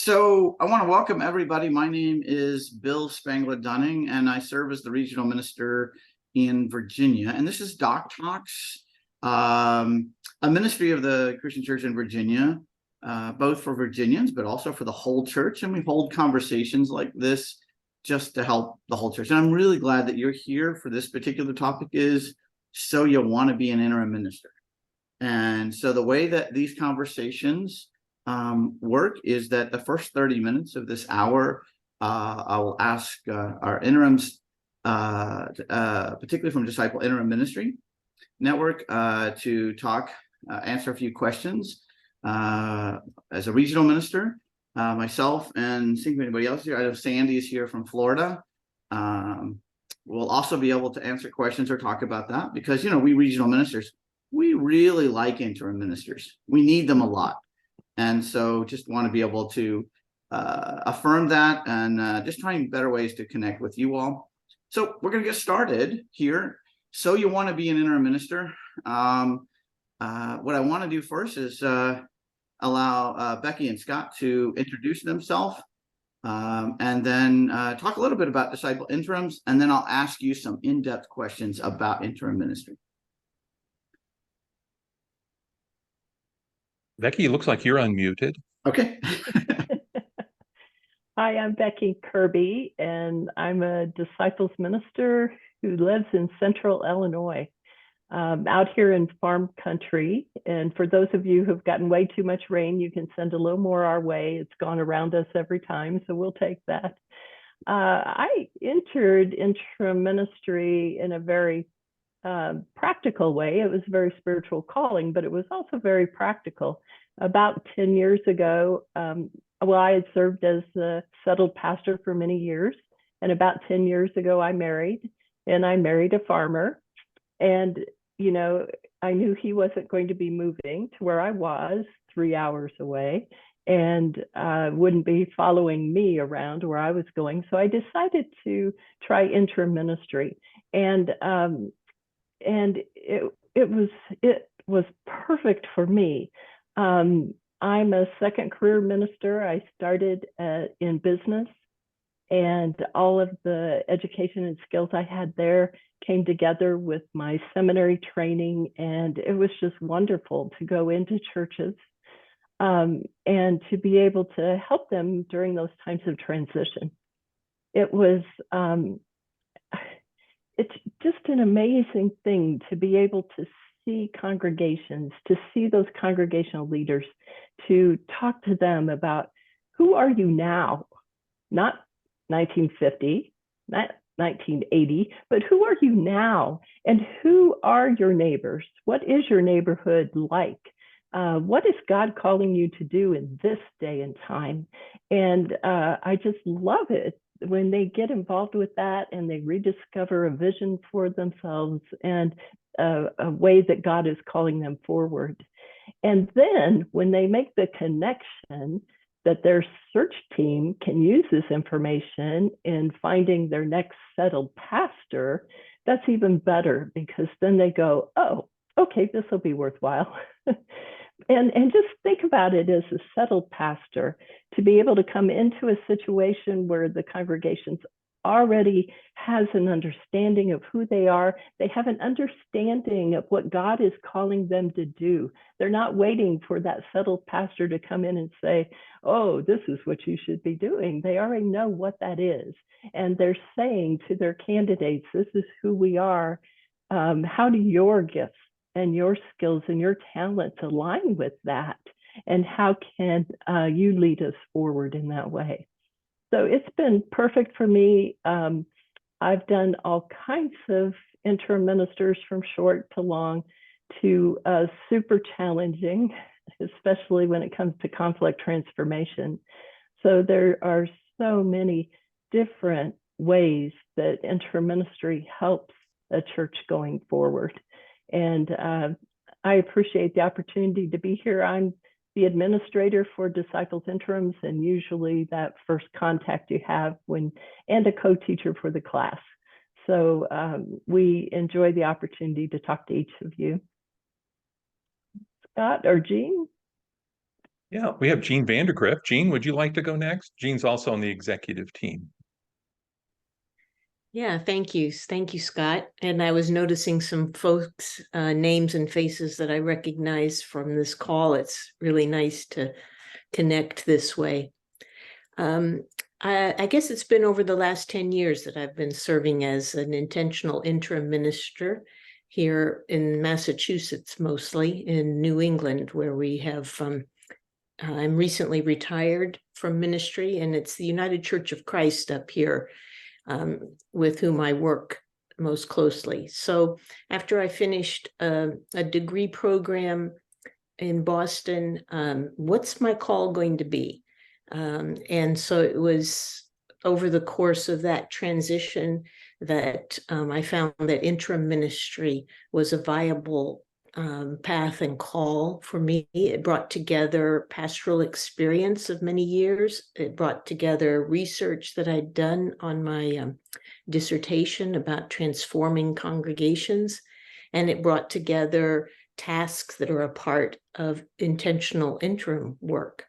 So I want to welcome everybody. My name is Bill Spangler-Dunning, and I serve as the regional minister in Virginia. And this is DOCTALKs, a ministry of the Christian Church in Virginia, both for Virginians, but also for the whole church. And we hold conversations like this just to help the whole church. And I'm really glad that you're here for this particular topic is, so you want to be an interim minister. And so the way that these conversations work is that the first 30 minutes of this hour, I will ask our interims, particularly from Disciple Interim Ministry Network, to talk, answer a few questions. As a regional minister, myself and seeing anybody else here, I know Sandy is here from Florida. We'll also be able to answer questions or talk about that because, you know, we regional ministers, we really like interim ministers. We need them a lot. And so just want to be able to affirm that and just trying better ways to connect with you all. So we're going to get started here. So you want to be an interim minister. What I want to do first is allow Becky and Scott to introduce themselves and then talk a little bit about disciple interims. And then I'll ask you some in-depth questions about interim ministry. Becky, it looks like you're unmuted. Okay. Hi, I'm Becky Kirby, and I'm a disciples minister who lives in central Illinois, out here in farm country. And for those of you who've gotten way too much rain, you can send a little more our way. It's gone around us every time, so we'll take that. I entered interim ministry in a very practical way. It was a very spiritual calling, but it was also very practical. About 10 years ago, I had served as a settled pastor for many years. And about 10 years ago, I married a farmer. And, you know, I knew he wasn't going to be moving to where I was 3 hours away and wouldn't be following me around where I was going. So I decided to try interim ministry. And it was perfect for me. I'm a second career minister. I started in business, and all of the education and skills I had there came together with my seminary training, and it was just wonderful to go into churches and to be able to help them during those times of transition. It was it's just an amazing thing to be able to see congregations, to see those congregational leaders, to talk to them about who are you now, not 1950, not 1980, but who are you now? And who are your neighbors? What is your neighborhood like? What is God calling you to do in this day and time? And I just love it when they get involved with that and they rediscover a vision for themselves and a way that God is calling them forward. And then when they make the connection that their search team can use this information in finding their next settled pastor, that's even better because then they go, oh, okay, this will be worthwhile. And just think about it as a settled pastor, to be able to come into a situation where the congregations already has an understanding of who they are. They have an understanding of what God is calling them to do. They're not waiting for that settled pastor to come in and say, oh, this is what you should be doing. They already know what that is. And they're saying to their candidates, this is who we are. How do your gifts and your skills and your talents align with that? And how can you lead us forward in that way? So it's been perfect for me. I've done all kinds of interim ministers from short to long to super challenging, especially when it comes to conflict transformation. So there are so many different ways that interim ministry helps a church going forward. And I appreciate the opportunity to be here. I'm the administrator for Disciples Interims, and usually that first contact you have and a co-teacher for the class. So we enjoy the opportunity to talk to each of you. Scott or Jean? Yeah, we have Jean Vandergrift. Jean, would you like to go next? Jean's also on the executive team. Yeah, thank you. Thank you, Scott. And I was noticing some folks' names and faces that I recognize from this call. It's really nice to connect this way. I guess it's been over the last 10 years that I've been serving as an intentional interim minister here in Massachusetts, mostly in New England, where we have, I'm recently retired from ministry, and it's the United Church of Christ up here with whom I work most closely. So after I finished a degree program in Boston, what's my call going to be? And so it was over the course of that transition that I found that interim ministry was a viable path and call for me. It brought together pastoral experience of many years. It brought together research that I'd done on my dissertation about transforming congregations. And it brought together tasks that are a part of intentional interim work.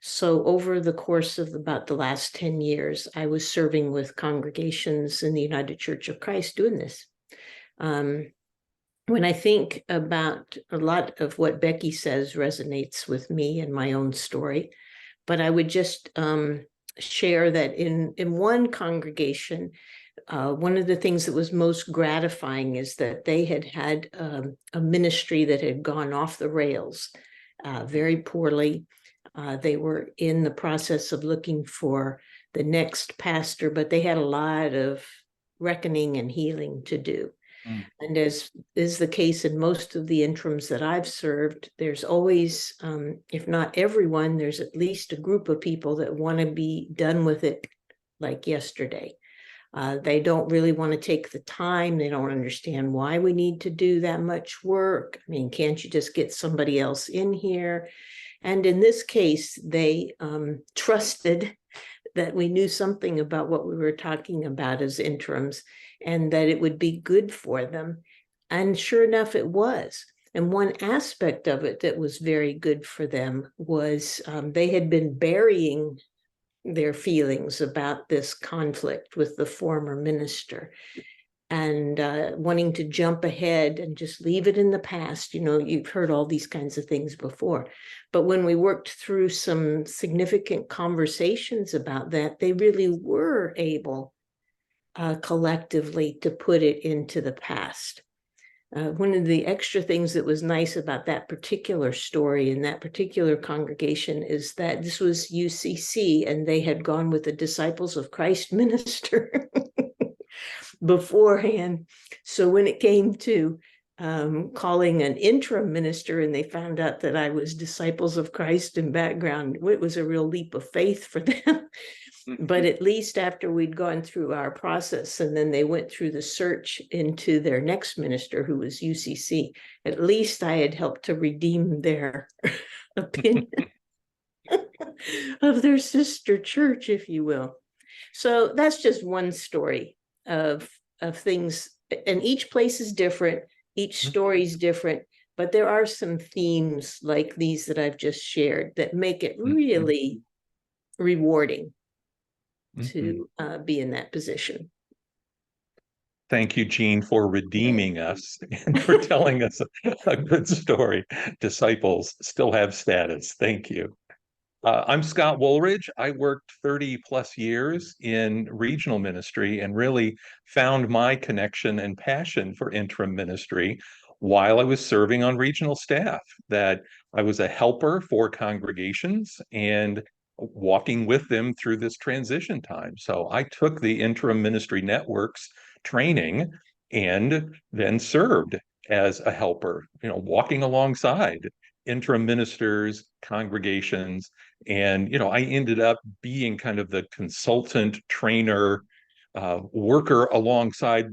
So over the course of about the last 10 years, I was serving with congregations in the United Church of Christ doing this. When I think about a lot of what Becky says resonates with me and my own story, but I would just share that in one congregation, one of the things that was most gratifying is that they had a ministry that had gone off the rails very poorly. They were in the process of looking for the next pastor, but they had a lot of reckoning and healing to do. And as is the case in most of the interims that I've served, there's always, if not everyone, there's at least a group of people that want to be done with it like yesterday. They don't really want to take the time. They don't understand why we need to do that much work. I mean, can't you just get somebody else in here? And in this case, they trusted that we knew something about what we were talking about as interims and that it would be good for them. And sure enough, it was. And one aspect of it that was very good for them was they had been burying their feelings about this conflict with the former minister and wanting to jump ahead and just leave it in the past. You know, you've heard all these kinds of things before. But when we worked through some significant conversations about that, they really were able collectively to put it into the past. One of the extra things that was nice about that particular story in that particular congregation is that this was UCC and they had gone with the Disciples of Christ minister beforehand. So when it came to calling an interim minister and they found out that I was Disciples of Christ in background, it was a real leap of faith for them. But at least after we'd gone through our process and then they went through the search into their next minister, who was UCC, at least I had helped to redeem their opinion of their sister church, if you will. So that's just one story of things, and each place is different, each story is different, but there are some themes like these that I've just shared that make it really rewarding to be in that position. Thank you, Jean, for redeeming us and for telling us a good story. Disciples still have status. Thank you. I'm Scott Woolridge. I worked 30 plus years in regional ministry and really found my connection and passion for interim ministry while I was serving on regional staff, that I was a helper for congregations and walking with them through this transition time. So I took the interim ministry networks training and then served as a helper, you know, walking alongside interim ministers, congregations. And, you know, I ended up being kind of the consultant, trainer, worker alongside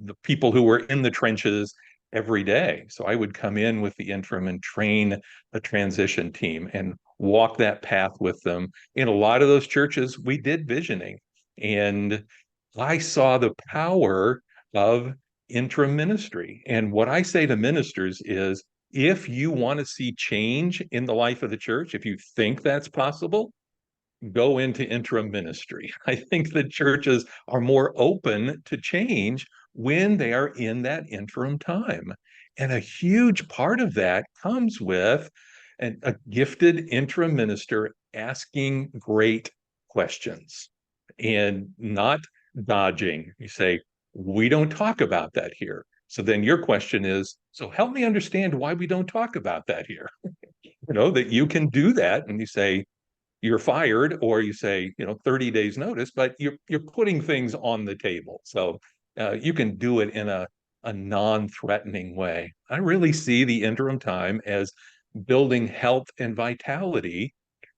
the people who were in the trenches every day. So I would come in with the interim and train a transition team and walk that path with them. In a lot of those churches, we did visioning. And I saw the power of interim ministry. And what I say to ministers is, if you want to see change in the life of the church, if you think that's possible, go into interim ministry. I think the churches are more open to change when they are in that interim time. And a huge part of that comes with a gifted interim minister asking great questions and not dodging. You say, we don't talk about that here. So then your question is, so help me understand why we don't talk about that here. That you can do that. And you say, you're fired, or you say, 30 days notice, but you're putting things on the table. So you can do it in a non-threatening way. I really see the interim time as building health and vitality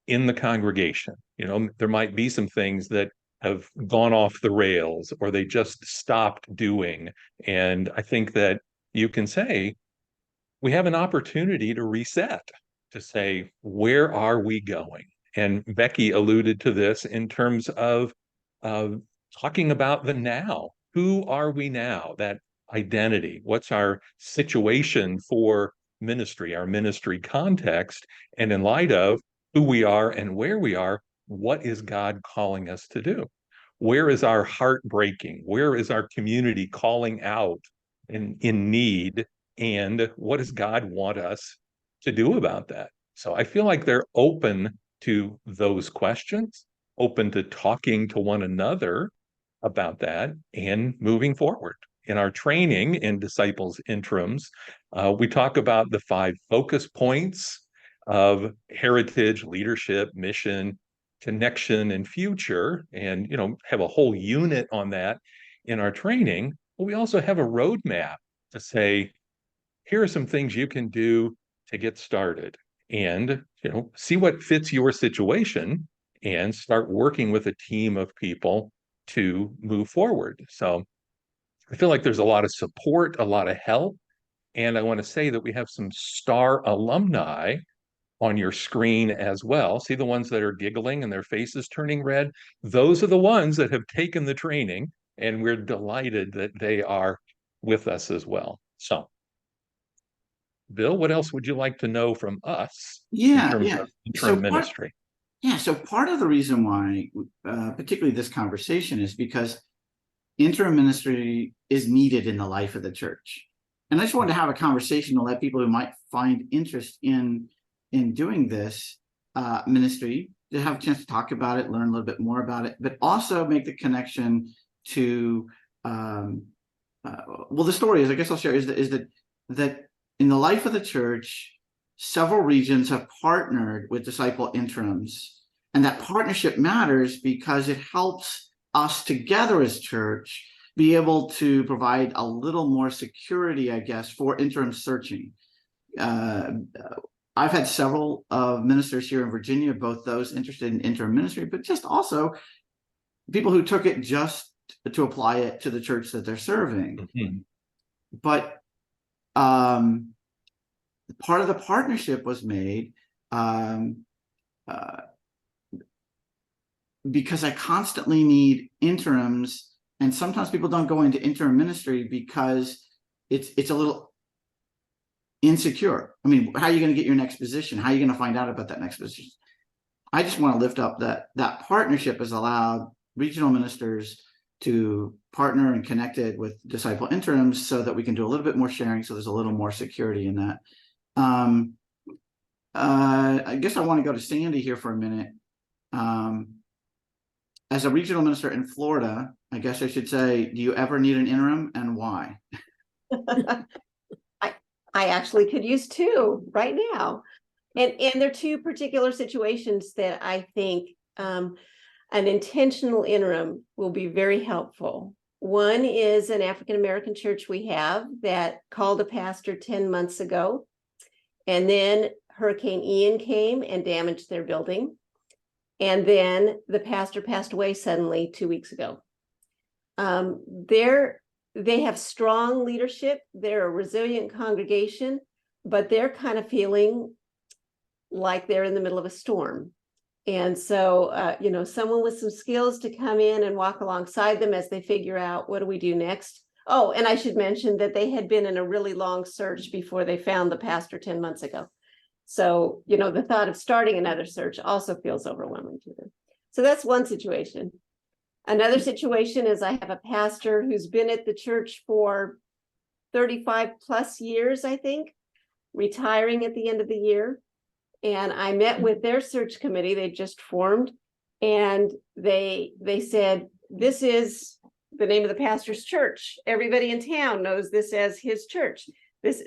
in the congregation. There might be some things that have gone off the rails or they just stopped doing. And I think that you can say, we have an opportunity to reset, to say, where are we going? And Becky alluded to this in terms of talking about the now. Who are we now? That identity. What's our situation for ministry, our ministry context? And in light of who we are and where we are, what is God calling us to do? Where is our heart breaking? Where is our community calling out in need? And what does God want us to do about that? So I feel like they're open to those questions, open to talking to one another about that and moving forward. In our training in disciples interims, we talk about the 5 focus points of heritage, leadership, mission, connection, and future, and have a whole unit on that in our training. But we also have a roadmap to say, here are some things you can do to get started, and see what fits your situation and start working with a team of people to move forward. So I feel like there's a lot of support, a lot of help. And I want to say that we have some star alumni on your screen as well. See the ones that are giggling and their faces turning red? Those are the ones that have taken the training, and we're delighted that they are with us as well. So Bill, what else would you like to know from us in terms of interim ministry? So part of the reason why, particularly this conversation, is because interim ministry is needed in the life of the church. And I just wanted to have a conversation to let people who might find interest in doing this ministry to have a chance to talk about it, learn a little bit more about it, but also make the connection to, the story is, I guess I'll share, is that in the life of the church, several regions have partnered with disciple interims. And that partnership matters because it helps us together as church be able to provide a little more security, I guess, for interim searching. I've had several ministers here in Virginia, both those interested in interim ministry, but just also people who took it just to apply it to the church that they're serving. Mm-hmm. But part of the partnership was made because I constantly need interims, and sometimes people don't go into interim ministry because it's a little insecure. I mean, how are you going to get your next position? How are you going to find out about that next position? I just want to lift up that partnership has allowed regional ministers to partner and connect it with disciple interims so that we can do a little bit more sharing, so there's a little more security in that. I guess I want to go to Sandy here for a minute. As a regional minister in Florida, I guess I should say, do you ever need an interim, and why? I actually could use 2 right now. And there are 2 particular situations that I think an intentional interim will be very helpful. One is an African-American church we have that called a pastor 10 months ago. And then Hurricane Ian came and damaged their building. And then the pastor passed away suddenly 2 weeks ago. They have strong leadership. They're a resilient congregation, but they're kind of feeling like they're in the middle of a storm. And so, someone with some skills to come in and walk alongside them as they figure out, what do we do next? Oh, and I should mention that they had been in a really long search before they found the pastor 10 months ago. So, the thought of starting another search also feels overwhelming to them. So that's one situation. Another situation is I have a pastor who's been at the church for 35 plus years, I think, retiring at the end of the year. And I met with their search committee, they just formed, and they said, this is the name of the pastor's church. Everybody in town knows this as his church.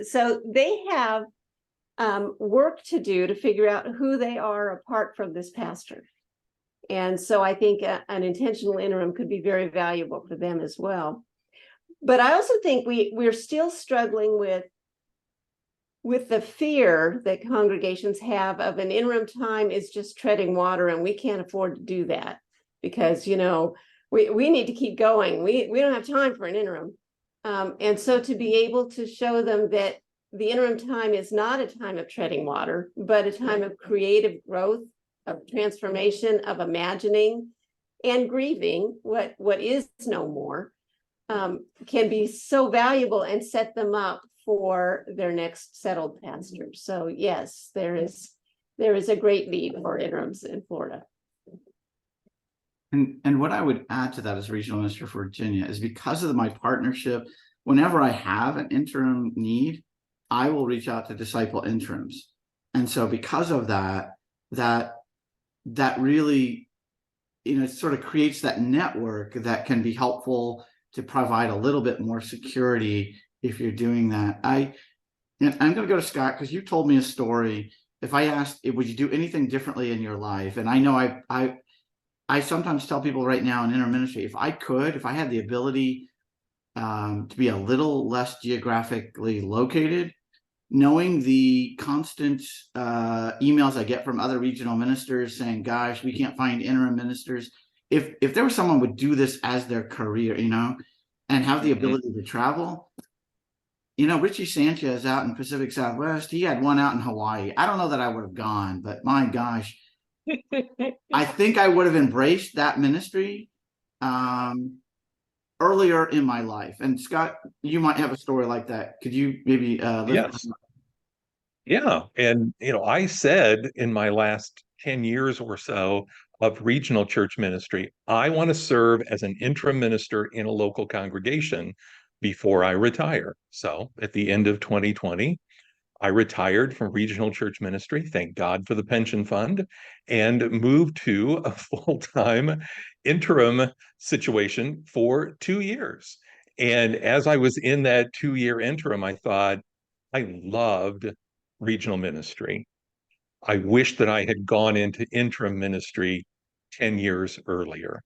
So they have work to do to figure out who they are apart from this pastor. And so I think an intentional interim could be very valuable for them as well. But I also think we're still struggling with the fear that congregations have of an interim time is just treading water, and we can't afford to do that because, we need to keep going. We don't have time for an interim. And so to be able to show them that the interim time is not a time of treading water, but a time of creative growth, of transformation, of imagining and grieving what is no more, can be so valuable and set them up for their next settled pastor. So yes, there is a great need for interims in Florida. And what I would add to that as regional minister for Virginia is because of my partnership, whenever I have an interim need, I will reach out to disciple interims. And so because of that really, sort of creates that network that can be helpful to provide a little bit more security if you're doing that. I'm going to go to Scott because you told me a story. If I asked, would you do anything differently in your life? And I know I sometimes tell people right now in interim ministry, if I had the ability to be a little less geographically located, knowing the constant emails I get from other regional ministers saying, gosh, we can't find interim ministers. If there was someone would do this as their career, and have the ability to travel, Richie Sanchez out in Pacific Southwest, he had one out in Hawaii. I don't know that I would have gone, but my gosh, I think I would have embraced that ministry earlier in my life. And Scott, you might have a story like that. Could you maybe Yes. Yeah. And, I said in my last 10 years or so of regional church ministry, I want to serve as an interim minister in a local congregation before I retire. So at the end of 2020, I retired from regional church ministry, thank God for the pension fund, and moved to a full-time interim situation for 2 years. And as I was in that 2-year interim, I thought, I loved regional ministry. I wish that I had gone into interim ministry 10 years earlier.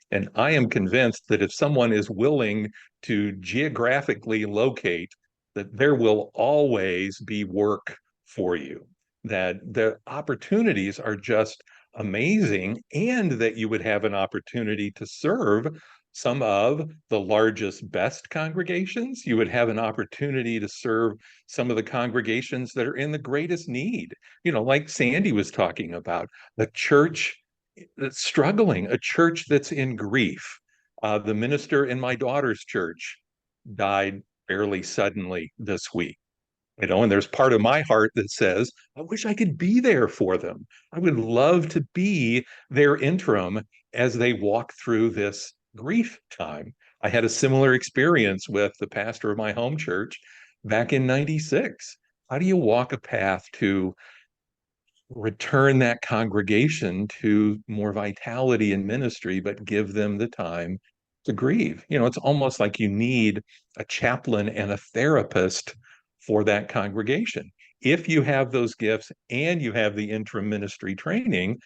And I am convinced that if someone is willing to geographically locate, that there will always be work for you, that the opportunities are just amazing, and that you would have an opportunity to serve some of the largest, best congregations. You would have an opportunity to serve some of the congregations that are in the greatest need, like Sandy was talking about, the church that's struggling, a church that's in grief. The minister in my daughter's church died fairly suddenly this week. And there's part of my heart that says, I wish I could be there for them. I would love to be their interim as they walk through this grief time. I had a similar experience with the pastor of my home church back in '96. How do you walk a path to return that congregation to more vitality in ministry, but give them the time to grieve? It's almost like you need a chaplain and a therapist for that congregation. If you have those gifts and you have the interim ministry training,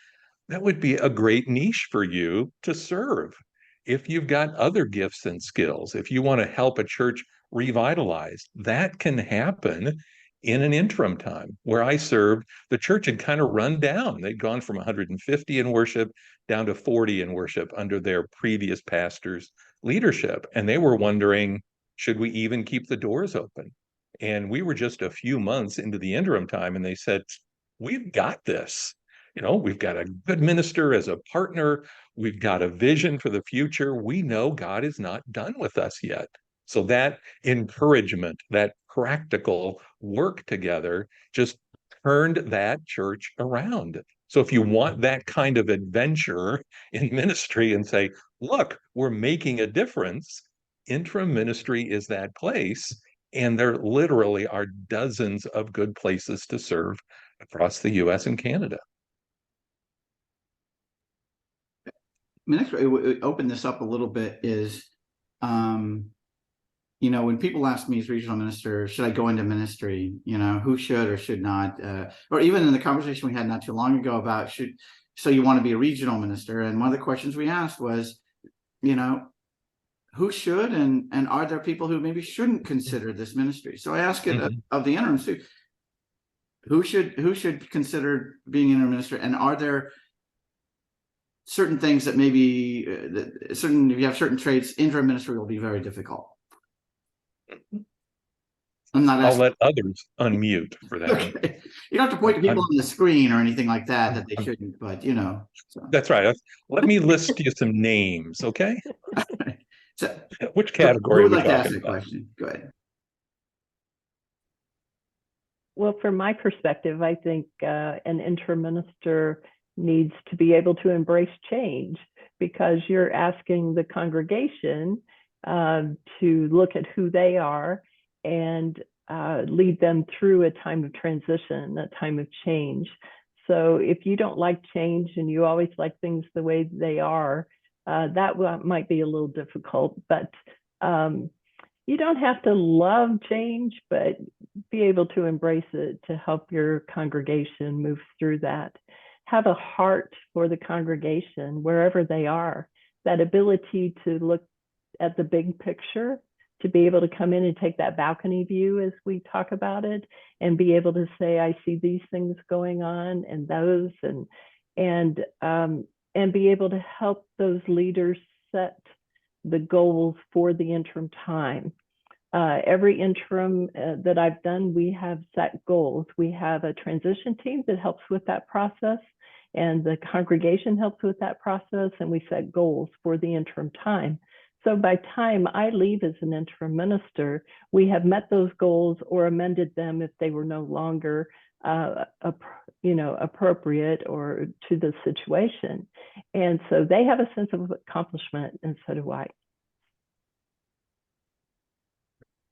that would be a great niche for you to serve. If you've got other gifts and skills, if you want to help a church revitalize, that can happen in an interim time. Where I served, the church had kind of run down. They'd gone from 150 in worship down to 40 in worship under their previous pastor's leadership. And they were wondering, should we even keep the doors open? And we were just a few months into the interim time, and they said, we've got this. We've got a good minister as a partner. We've got a vision for the future. We know God is not done with us yet. So that encouragement, that practical work together just turned that church around. So if you want that kind of adventure in ministry and say, look, we're making a difference, interim ministry is that place. And there literally are dozens of good places to serve across the US and Canada. Next, open this up a little bit is, you know, when people ask me as regional minister, should I go into ministry? You know, who should or should not? Or even in the conversation we had not too long ago about so you want to be a regional minister? And one of the questions we asked was, you know, who should and are there people who maybe shouldn't consider this ministry? So I ask it of the interims too. Who should consider being interim minister, and are there certain things that maybe if you have certain traits, interim ministry will be very difficult? I'm not I'll asking. let others unmute for that. Okay. You don't have to point to people on the screen or anything like that they shouldn't, but you know. So. That's right. Let me list you some names, okay? So, which category who are would we like to ask talking that about? question? Go ahead. Well, from my perspective, I think an interim minister needs to be able to embrace change, because you're asking the congregation to look at who they are and lead them through a time of transition, a time of change. So if you don't like change and you always like things the way they are, that might be a little difficult, but you don't have to love change, but be able to embrace it to help your congregation move through that. Have a heart for the congregation wherever they are. That ability to look at the big picture, to be able to come in and take that balcony view as we talk about it, and be able to say, I see these things going on and those, and be able to help those leaders set the goals for the interim time. Every interim that I've done, we have set goals. We have a transition team that helps with that process, and the congregation helps with that process, and we set goals for the interim time. So by time I leave as an interim minister, we have met those goals or amended them if they were no longer appropriate or to the situation. And so they have a sense of accomplishment, and so do I.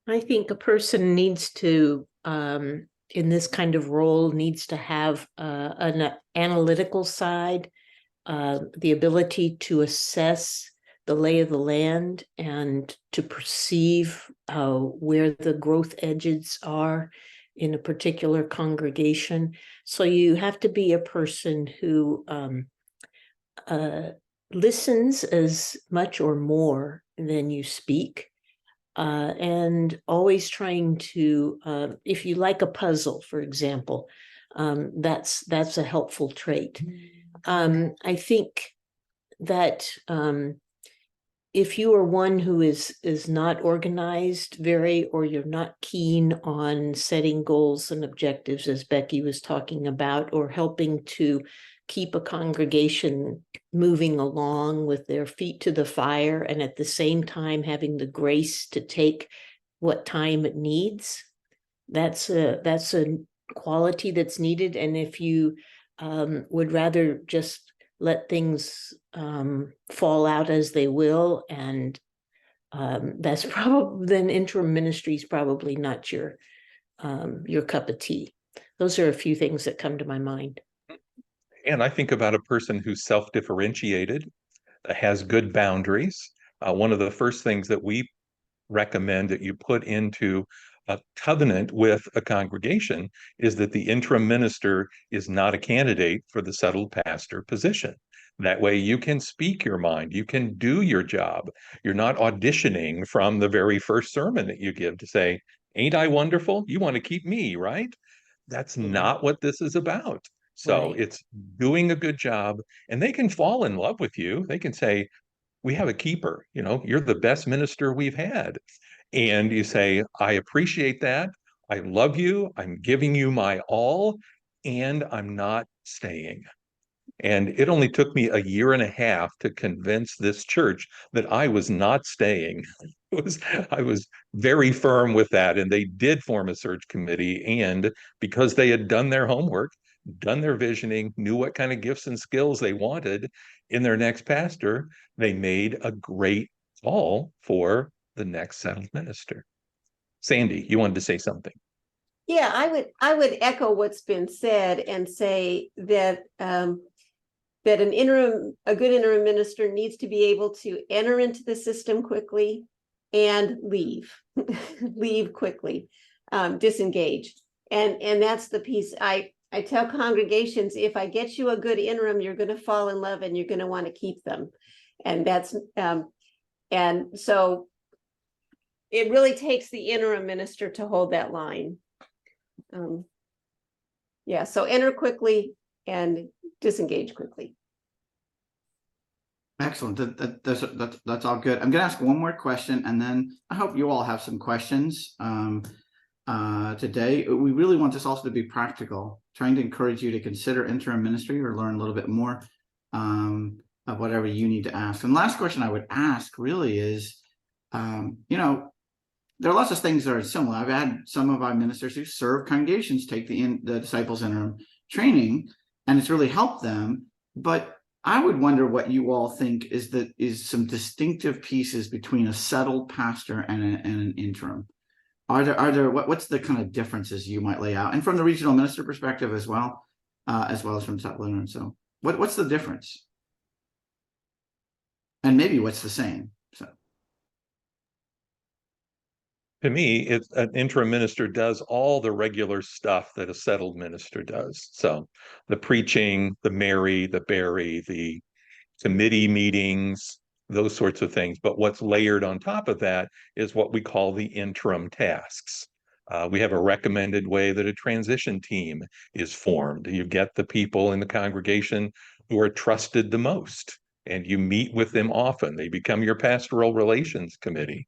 I think a person needs to, in this kind of role, needs to have an analytical side, the ability to assess the lay of the land and to perceive where the growth edges are in a particular congregation. So you have to be a person who listens as much or more than you speak. And always trying to, if you like a puzzle, for example, that's a helpful trait. I think that if you are one who is not organized or you're not keen on setting goals and objectives, as Becky was talking about, or helping to keep a congregation moving along with their feet to the fire, and at the same time having the grace to take what time it needs, that's a quality that's needed. And if you would rather just let things fall out as they will, and that's probably, then interim ministry is probably not your cup of tea. Those are a few things that come to my mind. And I think about a person who's self-differentiated, has good boundaries. One of the first things that we recommend that you put into a covenant with a congregation is that the interim minister is not a candidate for the settled pastor position. That way you can speak your mind, you can do your job. You're not auditioning from the very first sermon that you give to say, ain't I wonderful? You want to keep me, right? That's not what this is about. So Right. it's doing a good job, and they can fall in love with you. They can say, we have a keeper, you're the best minister we've had. And you say, I appreciate that. I love you. I'm giving you my all, and I'm not staying. And it only took me a year and a half to convince this church that I was not staying. I was very firm with that. And they did form a search committee. And because they had done their homework, done their visioning, knew what kind of gifts and skills they wanted in their next pastor, they made a great call for the next settled minister. Sandy, you wanted to say something. Yeah, I would echo what's been said and say that that a good interim minister needs to be able to enter into the system quickly and leave, leave quickly, disengage. And that's the piece I tell congregations, if I get you a good interim, you're going to fall in love and you're going to want to keep them. And that's, and so it really takes the interim minister to hold that line. Yeah, so enter quickly and disengage quickly. Excellent. That's all good. I'm going to ask one more question, and then I hope you all have some questions today. We really want this also to be practical, trying to encourage you to consider interim ministry or learn a little bit more of whatever you need to ask. And last question I would ask really is, you know, there are lots of things that are similar. I've had some of our ministers who serve congregations take the disciples interim training, and it's really helped them. But I would wonder what you all think is some distinctive pieces between a settled pastor and an interim. What's the kind of differences you might lay out, and from the regional minister perspective as well as from settled interim? So what's the difference, and maybe what's the same? So. To me, an interim minister does all the regular stuff that a settled minister does. So the preaching, the Mary, the Barry, the committee meetings, those sorts of things. But what's layered on top of that is what we call the interim tasks. We have a recommended way that a transition team is formed. You get the people in the congregation who are trusted the most, and you meet with them often. They become your pastoral relations committee.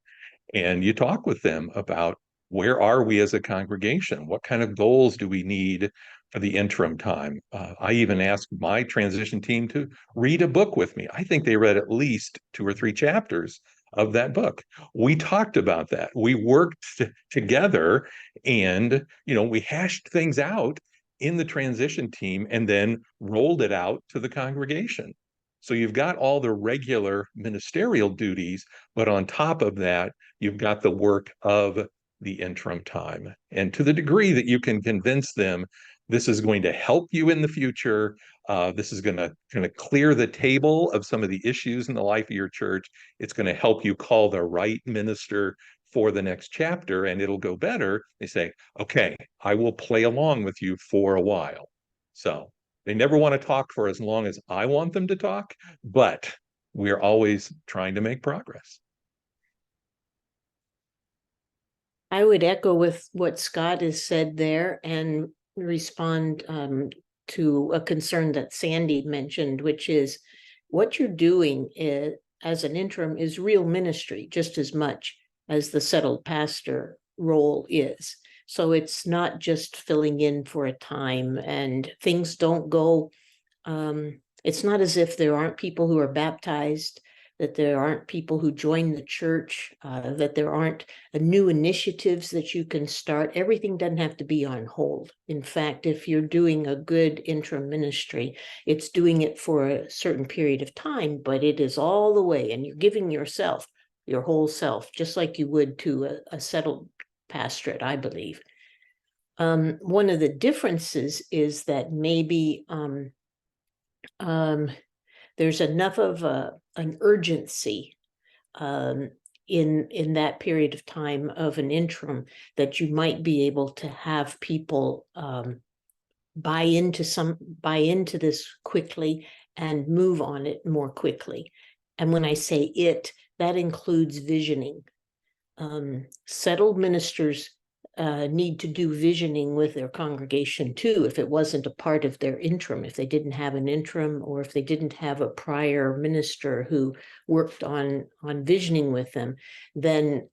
And you talk with them about, where are we as a congregation? What kind of goals do we need for the interim time? I even asked my transition team to read a book with me. I think they read at least 2 or 3 chapters of that book. We talked about that. We worked together, and we hashed things out in the transition team and then rolled it out to the congregation. So you've got all the regular ministerial duties, but on top of that, you've got the work of the interim time. And to the degree that you can convince them this is going to help you in the future, this is going to clear the table of some of the issues in the life of your church, it's going to help you call the right minister for the next chapter, and it'll go better. They say, okay, I will play along with you for a while. So they never want to talk for as long as I want them to talk, but we're always trying to make progress. I would echo with what Scott has said there and respond to a concern that Sandy mentioned, which is what you're doing as an interim is real ministry just as much as the settled pastor role is. So it's not just filling in for a time, and things don't go, it's not as if there aren't people who are baptized, that there aren't people who join the church, that there aren't new initiatives that you can start. Everything doesn't have to be on hold. In fact, if you're doing a good interim ministry, it's doing it for a certain period of time, but it is all the way, and you're giving yourself, your whole self, just like you would to a settled pastorate, I believe. One of the differences is that maybe there's enough of an urgency in that period of time of an interim that you might be able to have people buy into this quickly and move on it more quickly. And when I say it, that includes visioning. Settled ministers need to do visioning with their congregation too, if it wasn't a part of their interim, if they didn't have an interim, or if they didn't have a prior minister who worked on visioning with them, then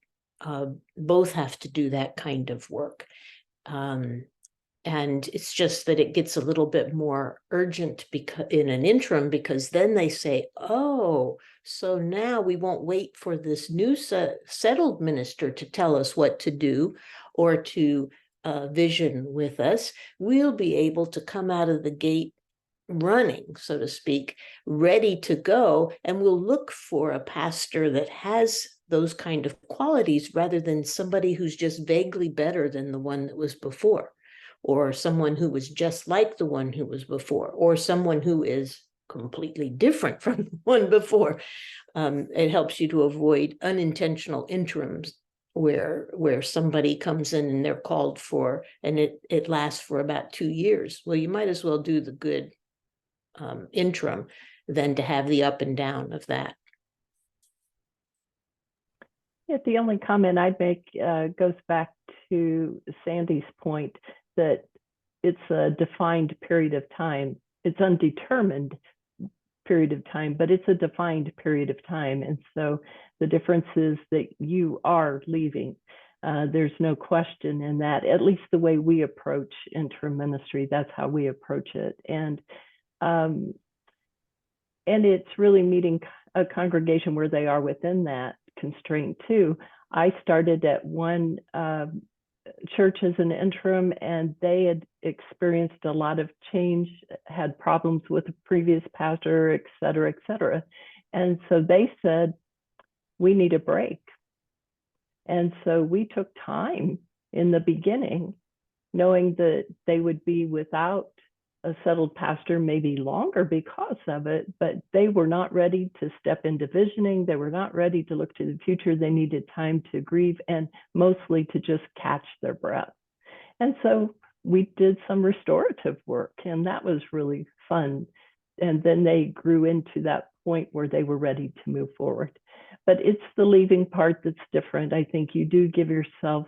both have to do that kind of work. And it's just that it gets a little bit more urgent because in an interim, because then they say, oh, so now we won't wait for this new settled minister to tell us what to do or to vision with us. We'll be able to come out of the gate running, so to speak, ready to go, and we'll look for a pastor that has those kind of qualities rather than somebody who's just vaguely better than the one that was before, or someone who was just like the one who was before, or someone who is completely different from the one before. It helps you to avoid unintentional interims where somebody comes in and they're called for, and it lasts for about 2 years. Well, you might as well do the good interim than to have the up and down of that. Yeah, the only comment I'd make goes back to Sandy's point that it's a defined period of time. It's undetermined period of time, but it's a defined period of time. And so the difference is that you are leaving. There's no question in that, at least the way we approach interim ministry, that's how we approach it. And it's really meeting a congregation where they are within that constraint too. I started at one church as an interim, and they had experienced a lot of change, had problems with the previous pastor, et cetera, et cetera. And so they said, we need a break. And so we took time in the beginning, knowing that they would be without a settled pastor maybe longer because of it, but they were not ready to step into visioning. They were not ready to look to the future. They needed time to grieve and mostly to just catch their breath. And so we did some restorative work, and that was really fun. And then they grew into that point where they were ready to move forward. But it's the leaving part that's different. I think you do give yourself,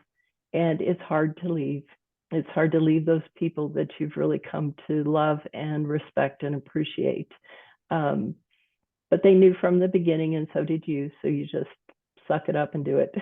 and it's hard to leave. It's hard to leave those people that you've really come to love and respect and appreciate. But they knew from the beginning, and so did you. So you just suck it up and do it.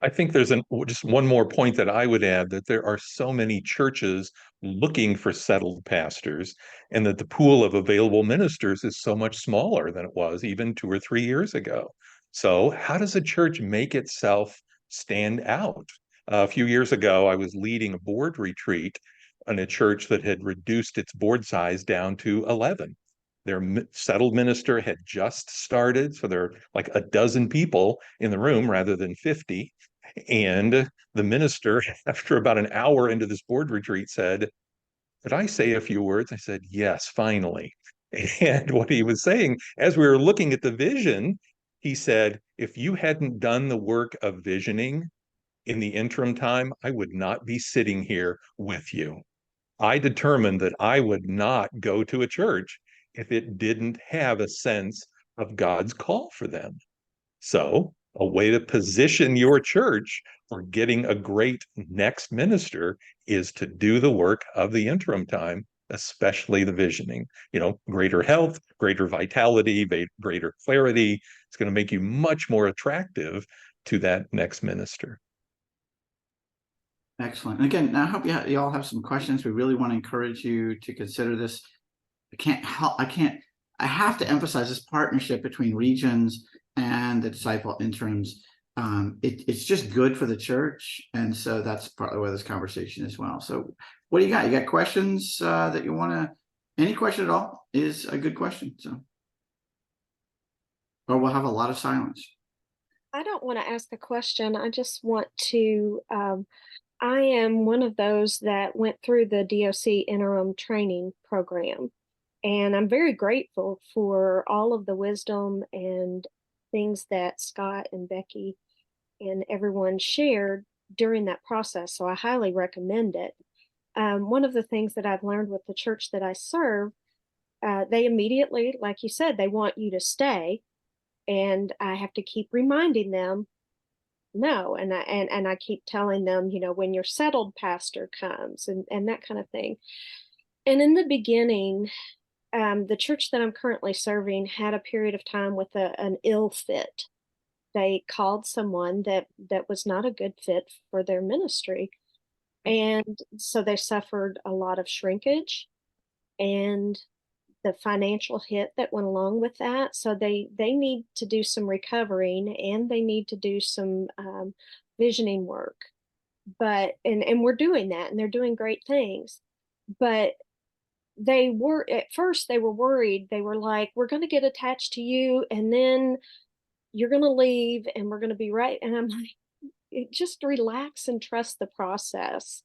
I think there's just one more point that I would add, that there are so many churches looking for settled pastors, and that the pool of available ministers is so much smaller than it was even 2 or 3 years ago. So how does a church make itself stand out? A few years ago, I was leading a board retreat in a church that had reduced its board size down to 11. Their settled minister had just started, so there are like a dozen people in the room rather than 50. And the minister, after about an hour into this board retreat, said, "Could I say a few words?" I said, "Yes, finally." And what he was saying, as we were looking at the vision, he said, "If you hadn't done the work of visioning in the interim time, I would not be sitting here with you. I determined that I would not go to a church if it didn't have a sense of God's call for them." So a way to position your church for getting a great next minister is to do the work of the interim time, especially the visioning. Greater health, greater vitality, greater clarity. It's going to make you much more attractive to that next minister. Excellent. And again, I hope you all have some questions. We really want to encourage you to consider this. I have to emphasize this partnership between regions and the disciple interims. It's just good for the church. And so that's partly why this conversation as well. So what do you got? You got questions that you want to, any question at all is a good question. So, or we'll have a lot of silence. I don't want to ask a question. I just want to, I am one of those that went through the DOC interim training program, and I'm very grateful for all of the wisdom and things that Scott and Becky and everyone shared during that process. So I highly recommend it. One of the things that I've learned with the church that I serve, they immediately, like you said, they want you to stay. And I have to keep reminding them, no. And I keep telling them, when your settled pastor comes and that kind of thing. And in the beginning, the church that I'm currently serving had a period of time with an ill fit they called someone that was not a good fit for their ministry. And so they suffered a lot of shrinkage and the financial hit that went along with that. So they need to do some recovering, and they need to do some visioning work. But and we're doing that, and they're doing great things. But they were, at first they were worried. They were like, we're going to get attached to you, and then you're going to leave, and we're going to be right. And I'm like, just relax and trust the process.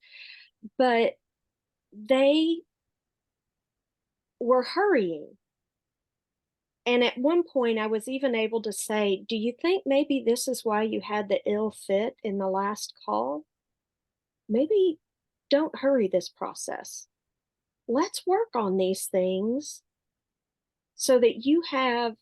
But they were hurrying. And at one point, I was even able to say, do you think maybe this is why you had the ill fit in the last call? Maybe don't hurry this process. Let's work on these things so that you have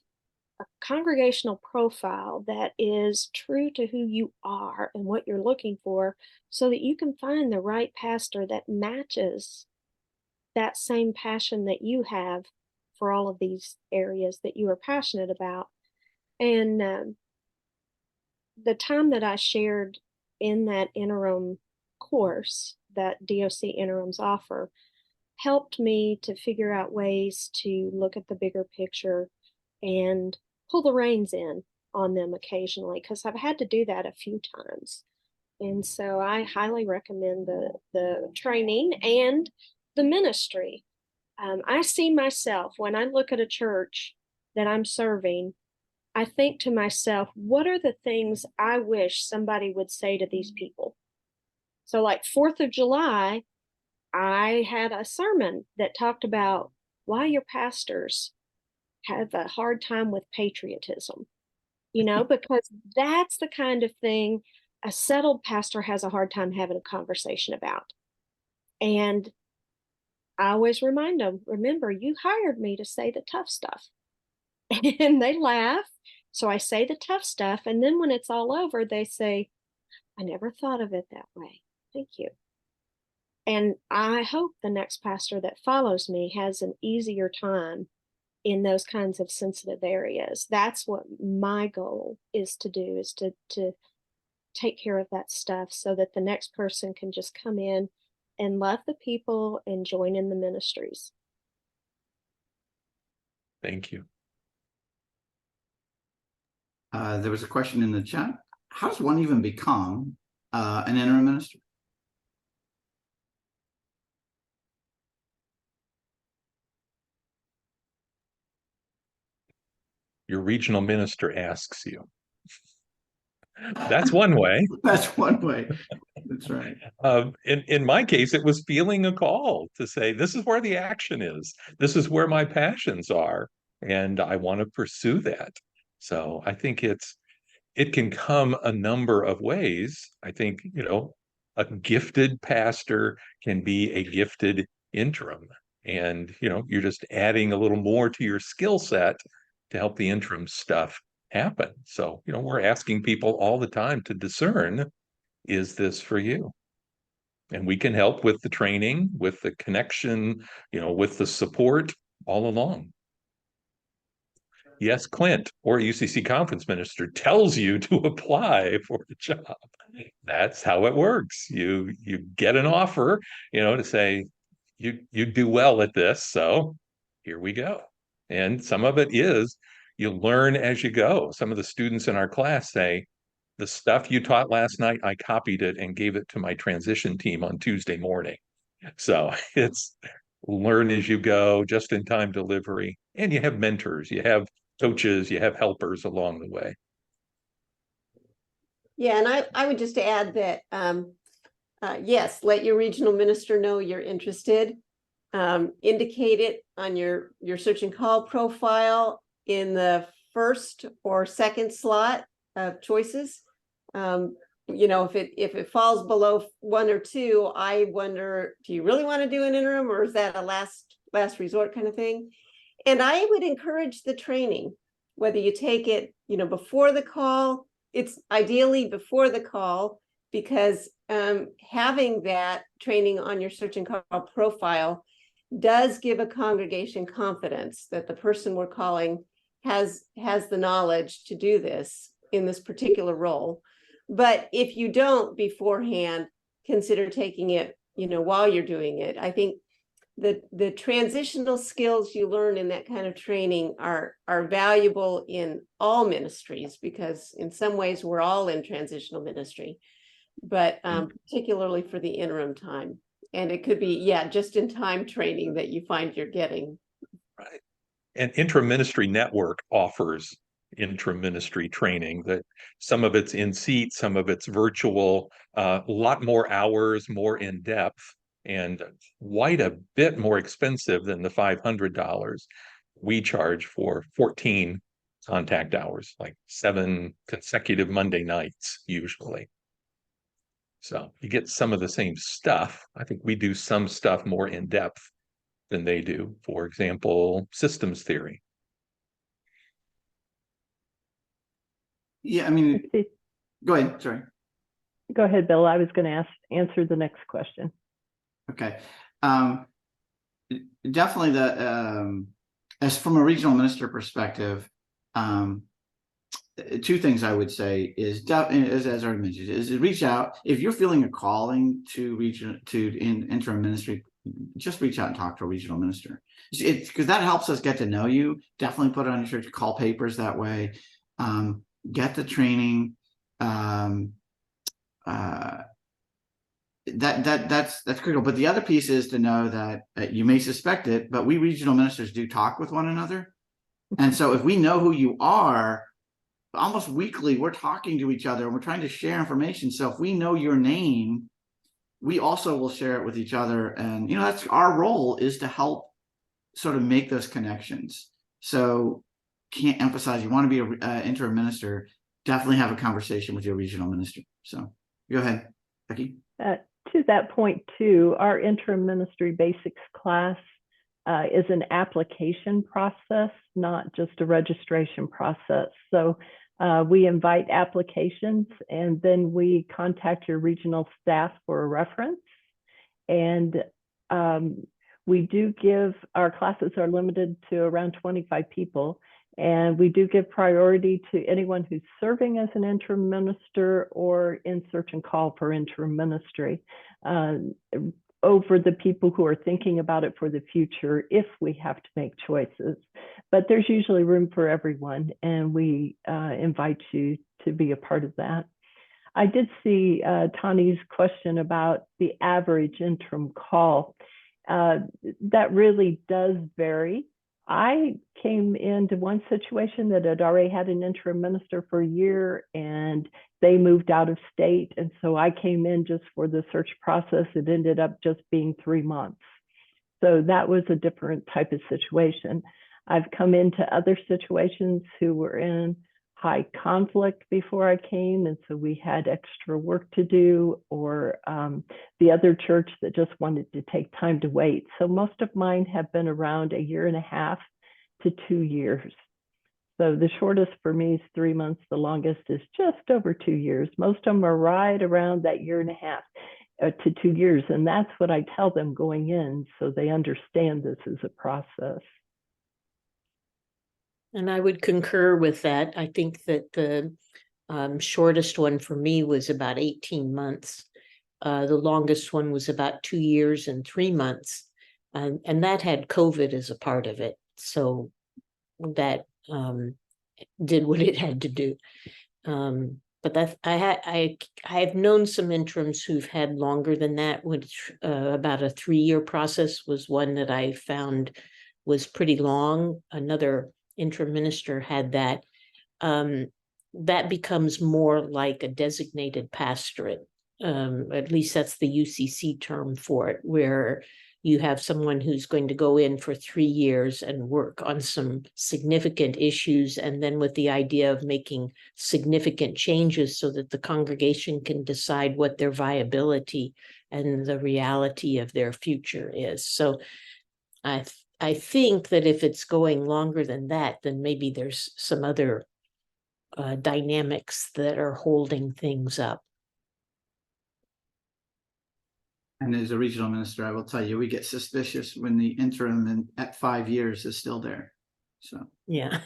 a congregational profile that is true to who you are and what you're looking for, so that you can find the right pastor that matches that same passion that you have for all of these areas that you are passionate about. And the time that I shared in that interim course that DOC interims offer helped me to figure out ways to look at the bigger picture and pull the reins in on them occasionally, because I've had to do that a few times. And so I highly recommend the training and the ministry. I see myself, when I look at a church that I'm serving, I think to myself, what are the things I wish somebody would say to these people? So like 4th of July, I had a sermon that talked about why your pastors have a hard time with patriotism, because that's the kind of thing a settled pastor has a hard time having a conversation about. And I always remind them, remember, you hired me to say the tough stuff. And they laugh. So I say the tough stuff. And then when it's all over, they say, I never thought of it that way. Thank you. And I hope the next pastor that follows me has an easier time in those kinds of sensitive areas. That's what my goal is to do, is to take care of that stuff so that the next person can just come in and love the people and join in the ministries. Thank you. There was a question in the chat. How does one even become an interim minister? Your regional minister asks you. That's one way. That's one way. That's right. In my case, it was feeling a call to say, this is where the action is. This is where my passions are, and I want to pursue that. So I think it can come a number of ways. I think, a gifted pastor can be a gifted interim, and, you're just adding a little more to your skill set to help the interim stuff happen. So, we're asking people all the time to discern, is this for you? And we can help with the training, with the connection, with the support all along. Yes, Clint, or UCC conference minister tells you to apply for the job. That's how it works. You get an offer, to say you do well at this, so here we go. And some of it is you learn as you go. Some of the students in our class say, the stuff you taught last night, I copied it and gave it to my transition team on Tuesday morning. So it's learn as you go, just in time delivery. And you have mentors, you have coaches, you have helpers along the way. Yeah, and I would just add that, yes, let your regional minister know you're interested. Indicate it on your search and call profile in the first or second slot of choices. If it falls below 1 or 2, I wonder, do you really want to do an interim, or is that a last resort kind of thing? And I would encourage the training, whether you take it, before the call. It's ideally before the call, because having that training on your search and call profile does give a congregation confidence that the person we're calling has the knowledge to do this. in this particular role. But if you don't beforehand, consider taking it, while you're doing it. I think the transitional skills you learn in that kind of training are valuable in all ministries, because in some ways we're all in transitional ministry, but particularly for the interim time. And it could be, just in time training that you find you're getting. Right. And Interim Ministry Network offers interim ministry training, that some of it's in seat, some of it's virtual, a lot more hours, more in depth, and quite a bit more expensive than the $500 we charge for 14 contact hours, like 7 consecutive Monday nights usually. So you get some of the same stuff. I think we do some stuff more in depth than they do. For example, systems theory. Yeah, I mean, go ahead. Sorry. Go ahead, Bill. I was going to answer the next question. Okay. Definitely as from a regional minister perspective, two things I would say is, as I already mentioned, is to reach out. If you're feeling a calling to interim ministry, just reach out and talk to a regional minister. It's because that helps us get to know you. Definitely put it on your church call papers that way. Get the training. That's critical. But the other piece is to know that you may suspect it, but we regional ministers do talk with one another. And so if we know who you are, almost weekly, we're talking to each other and we're trying to share information. So if we know your name, we also will share it with each other. And, that's our role, is to help sort of make those connections. So can't emphasize, you want to be an interim minister, definitely have a conversation with your regional minister. So go ahead, Becky. To that point too, our interim ministry basics class is an application process, not just a registration process. So we invite applications, and then we contact your regional staff for a reference. And we do give, our classes are limited to around 25 people. And we do give priority to anyone who's serving as an interim minister or in search and call for interim ministry over the people who are thinking about it for the future, if we have to make choices. But there's usually room for everyone, and we invite you to be a part of that. I did see Tani's question about the average interim call. That really does vary. I came into one situation that had already had an interim minister for a year, and they moved out of state. And so I came in just for the search process. It ended up just being 3 months. So that was a different type of situation. I've come into other situations who were in high conflict before I came, and so we had extra work to do, or the other church that just wanted to take time to wait. So most of mine have been around 1.5 to 2 years. So the shortest for me is 3 months. The longest is just over 2 years. Most of them are right around that 1.5 to 2 years. And that's what I tell them going in, so they understand this is a process. And I would concur with that. I think that the shortest one for me was about 18 months. The longest one was about 2 years and 3 months. And that had COVID as a part of it. So that did what it had to do. But that I have known some interims who've had longer than that, which about a 3-year process was one that I found was pretty long. Another interim minister had that. That becomes more like a designated pastorate. At least that's the UCC term for it, where you have someone who's going to go in for 3 years and work on some significant issues, and then with the idea of making significant changes so that the congregation can decide what their viability and the reality of their future is. So I think that if it's going longer than that, then maybe there's some other dynamics that are holding things up. And as a regional minister, I will tell you, we get suspicious when the interim at 5 years is still there. So Yeah.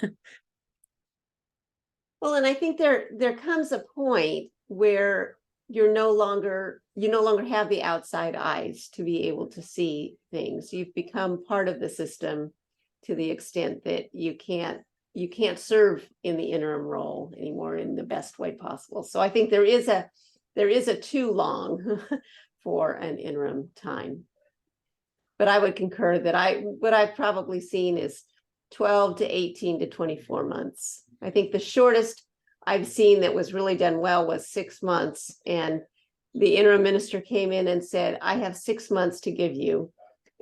Well, and I think there comes a point where you no longer have the outside eyes to be able to see things. You've become part of the system to the extent that you can't serve in the interim role anymore in the best way possible. So I think there is a too long for an interim time. But I would concur that what I've probably seen is 12 to 18 to 24 months. I think the shortest I've seen that was really done well was 6 months. And the interim minister came in and said, I have 6 months to give you.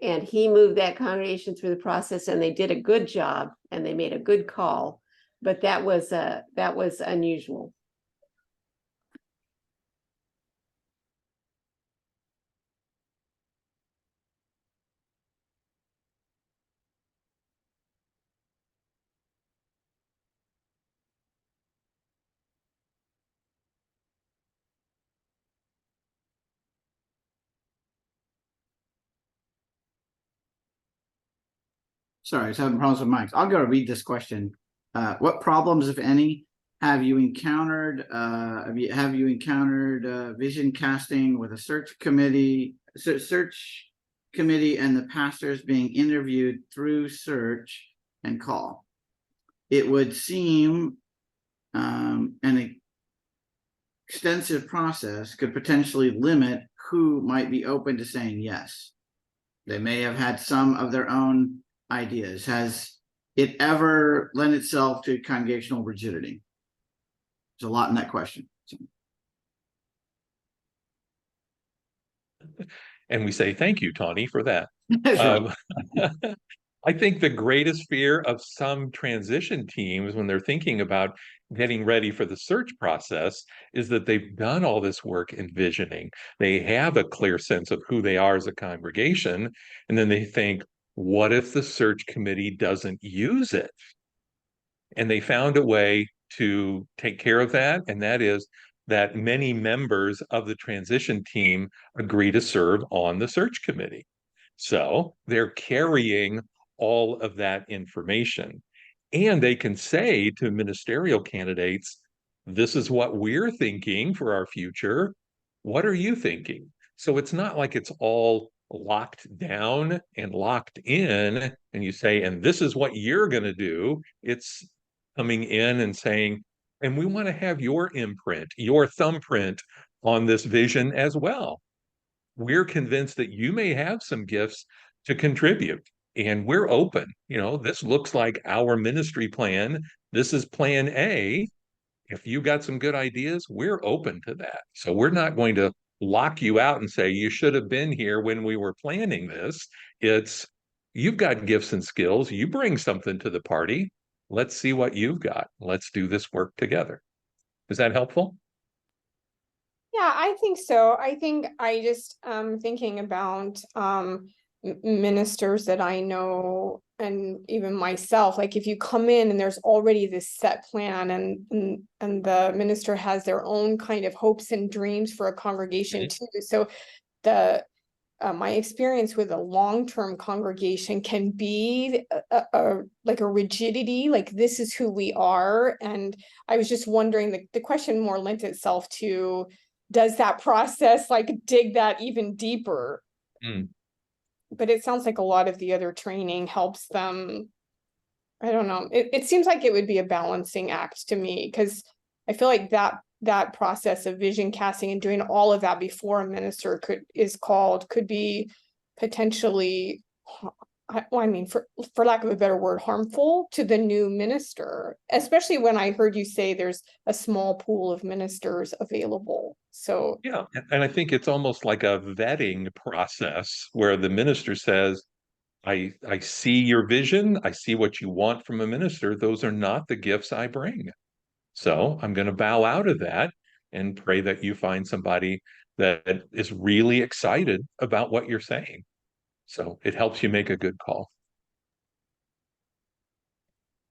And he moved that congregation through the process, and they did a good job and they made a good call. But that was unusual. Sorry, I was having problems with mics. I'll go read this question. What problems, if any, have you encountered? Have you encountered vision casting with a search committee and the pastors being interviewed through search and call? It would seem an extensive process could potentially limit who might be open to saying yes. They may have had some of their own ideas. Has it ever lent itself to congregational rigidity? There's a lot in that question. And we say, thank you, Tawny, for that. Sure. I think the greatest fear of some transition teams when they're thinking about getting ready for the search process is that they've done all this work envisioning. They have a clear sense of who they are as a congregation. And then they think, what if the search committee doesn't use it? And they found a way to take care of that. And that is that many members of the transition team agree to serve on the search committee. So they're carrying all of that information. And they can say to ministerial candidates, this is what we're thinking for our future. What are you thinking? So it's not like it's all locked down and locked in, and you say, and this is what you're going to do. It's coming in and saying, and we want to have your imprint, your thumbprint on this vision as well. We're convinced that you may have some gifts to contribute, and we're open. This looks like our ministry plan. This is plan A. If you got some good ideas, we're open to that. So we're not going to lock you out and say, you should have been here when we were planning this. It's, you've got gifts and skills. You bring something to the party. Let's see what you've got. Let's do this work together. Is that helpful? Yeah, I think so. I think I just thinking about ministers that I know, and even myself, like if you come in and there's already this set plan, and the minister has their own kind of hopes and dreams for a congregation too. So my experience with a long-term congregation can be like a rigidity, like this is who we are. And I was just wondering, the question more lent itself to, does that process like dig that even deeper? But it sounds like a lot of the other training helps them. I don't know. It seems like it would be a balancing act to me, because I feel like that process of vision casting and doing all of that before a minister could be potentially, for lack of a better word, harmful to the new minister, especially when I heard you say there's a small pool of ministers available. So yeah, and I think it's almost like a vetting process where the minister says, I see your vision, I see what you want from a minister. Those are not the gifts I bring. So I'm going to bow out of that and pray that you find somebody that is really excited about what you're saying. So it helps you make a good call.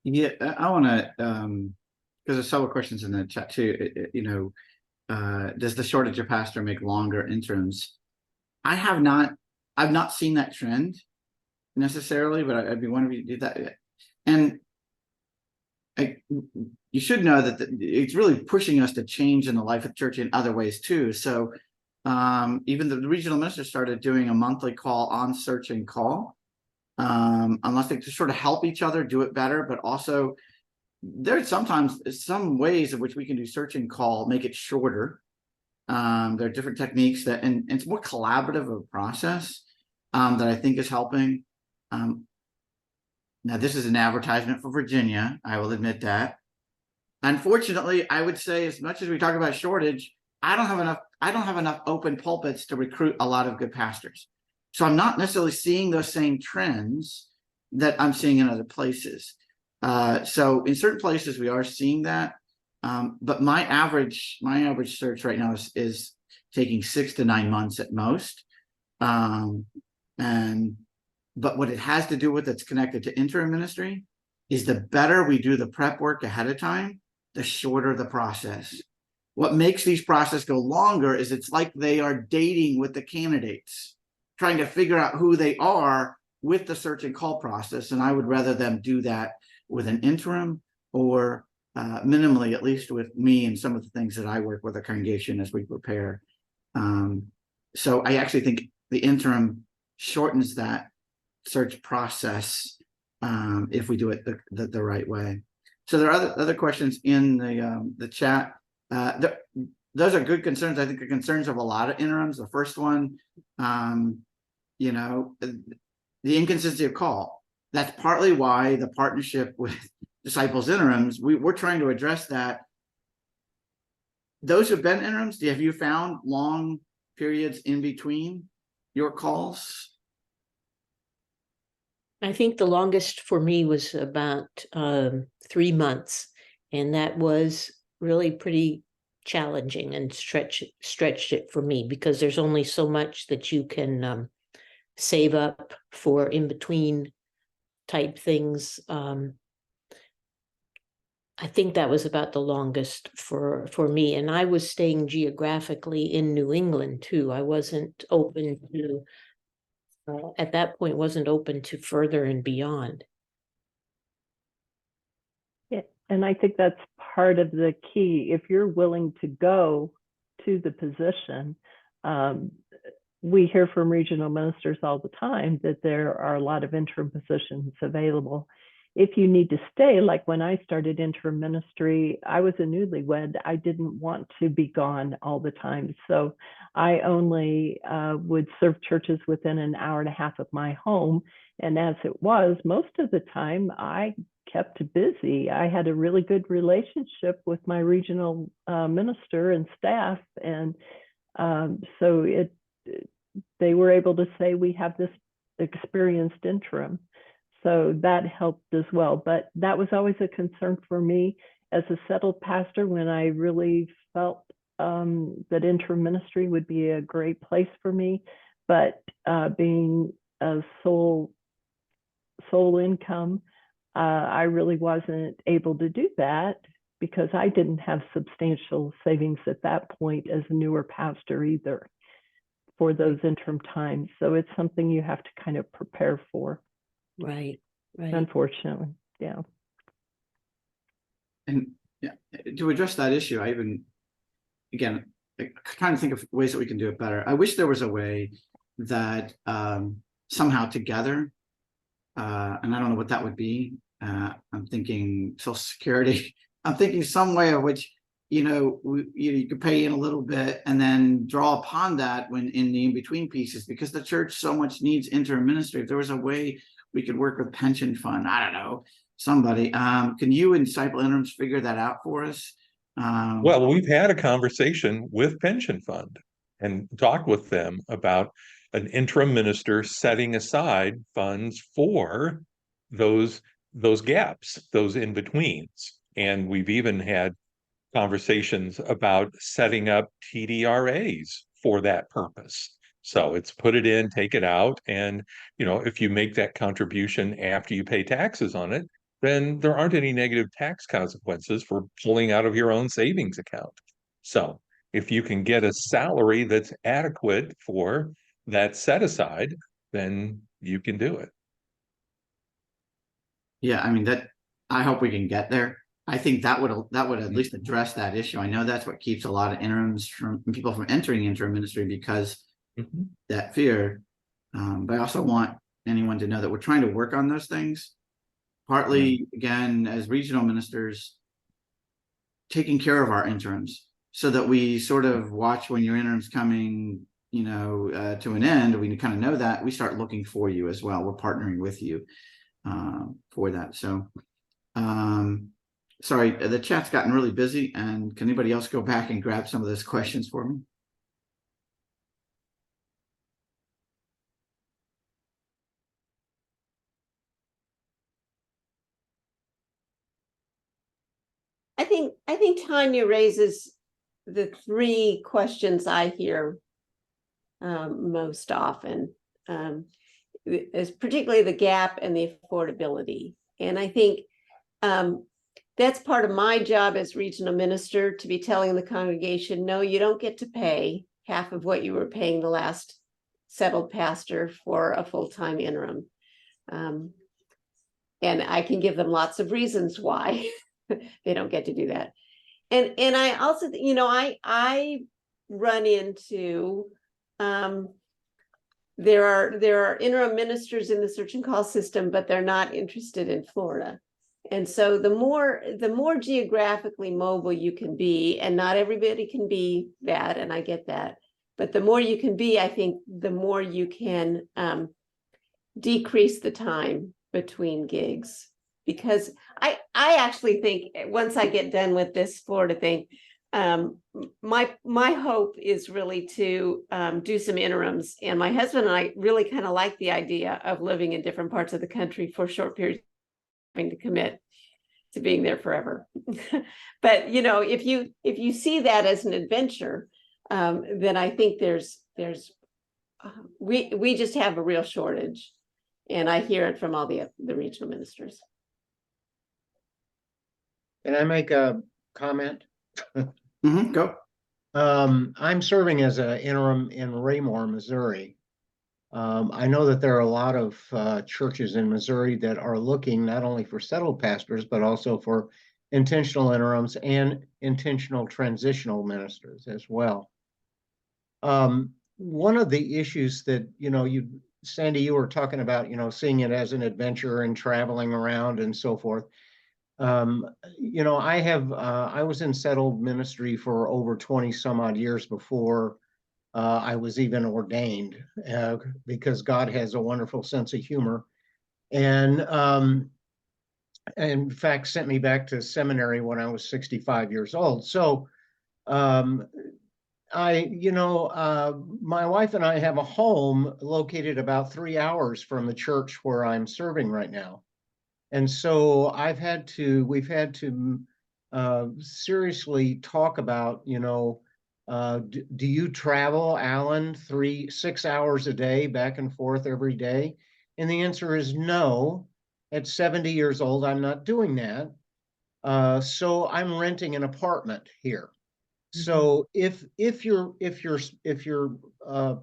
Yeah, I want to, because there's several questions in the chat too. Does the shortage of pastor make longer interims? I've not seen that trend necessarily, but I'd be wondering if you did that. And you should know that it's really pushing us to change in the life of the church in other ways too. So even the regional minister started doing a monthly call on search and call, unless they just sort of help each other do it better, but also there's sometimes some ways in which we can do search and call, make it shorter. There are different techniques that, and it's more collaborative of a process that I think is helping. Now, this is an advertisement for Virginia. I will admit that. Unfortunately, I would say, as much as we talk about shortage, I don't have enough open pulpits to recruit a lot of good pastors. So I'm not necessarily seeing those same trends that I'm seeing in other places. So in certain places we are seeing that. But my average search right now is taking 6 to 9 months at most. But what it has to do with, that's connected to interim ministry, is the better we do the prep work ahead of time, the shorter the process. What makes these processes go longer is it's like they are dating with the candidates, trying to figure out who they are with the search and call process. And I would rather them do that with an interim, or minimally, at least with me and some of the things that I work with a congregation as we prepare. So I actually think the interim shortens that search process if we do it the right way. So there are other questions in the chat. Those are good concerns. I think the concerns of a lot of interims. The first one, you know, the inconsistency of call. That's partly why the partnership with Disciples Interims, we're trying to address that. Those who've been interims, have you found long periods in between your calls? I think the longest for me was about 3 months, and that was really pretty challenging and stretched it for me, because there's only so much that you can save up for in between type things. I think that was about the longest for me, and I was staying geographically in New England too. I wasn't open to at that point wasn't open to further and beyond. Yeah, and I think that's part of the key. If you're willing to go to the position, we hear from regional ministers all the time that there are a lot of interim positions available. If you need to stay, like when I started interim ministry, I was a newlywed. I didn't want to be gone all the time. So I only would serve churches within an hour and a half of my home. And as it was, most of the time I kept busy. I had a really good relationship with my regional minister and staff. And so they were able to say, we have this experienced interim. So that helped as well. But that was always a concern for me as a settled pastor, when I really felt that interim ministry would be a great place for me. But being a sole income, I really wasn't able to do that, because I didn't have substantial savings at that point as a newer pastor either for those interim times. So it's something you have to kind of prepare for. Right. Unfortunately, yeah. And yeah, to address that issue, again, trying to think of ways that we can do it better. I wish there was a way that somehow together, and I don't know what that would be. I'm thinking Social Security. I'm thinking some way of which, you could pay in a little bit and then draw upon that when in the in-between pieces, because the church so much needs interim ministry. If there was a way we could work with pension fund, I don't know, somebody. Can you and Disciple Interims figure that out for us? Well, we've had a conversation with pension fund and talked with them about an interim minister setting aside funds for those gaps, those in-betweens. And we've even had conversations about setting up TDRAs for that purpose. So it's put it in, take it out. And, if you make that contribution after you pay taxes on it, then there aren't any negative tax consequences for pulling out of your own savings account. So if you can get a salary that's adequate for that set aside, then you can do it. Yeah, I mean, I hope we can get there. I think that would at least address that issue. I know that's what keeps a lot of interims from people from entering interim ministry, because that fear. But I also want anyone to know that we're trying to work on those things. Partly, again, as regional ministers, taking care of our interims so that we sort of watch when your interim's coming, to an end. We kind of know that we start looking for you as well. We're partnering with you for that. So, sorry, the chat's gotten really busy, and can anybody else go back and grab some of those questions for me? I think Tanya raises the three questions I hear most often, is particularly the gap and the affordability. And I think that's part of my job as regional minister, to be telling the congregation, no, you don't get to pay half of what you were paying the last settled pastor for a full-time interim. And I can give them lots of reasons why they don't get to do that. And I also, I run into, there are interim ministers in the search and call system, but they're not interested in Florida. And so the more geographically mobile you can be, and not everybody can be that, and I get that, but the more you can be, I think the more you can decrease the time between gigs. Because I actually think once I get done with this Florida thing, my hope is really to do some interims. And my husband and I really kind of like the idea of living in different parts of the country for short periods, having to commit to being there forever. But if you see that as an adventure, then I think we just have a real shortage, and I hear it from all the regional ministers. Can I make a comment? Go. I'm serving as an interim in Raymore, Missouri. I know that there are a lot of churches in Missouri that are looking not only for settled pastors, but also for intentional interims and intentional transitional ministers as well. One of the issues that, Sandy, you were talking about, seeing it as an adventure and traveling around and so forth. I was in settled ministry for over 20 some odd years before I was even ordained, because God has a wonderful sense of humor, and in fact sent me back to seminary when I was 65 years old. So my wife and I have a home located about 3 hours from the church where I'm serving right now. And so we've had to seriously talk about, do you travel, Alan, 6 hours a day back and forth every day? And the answer is no. At 70 years old, I'm not doing that. So I'm renting an apartment here. So if your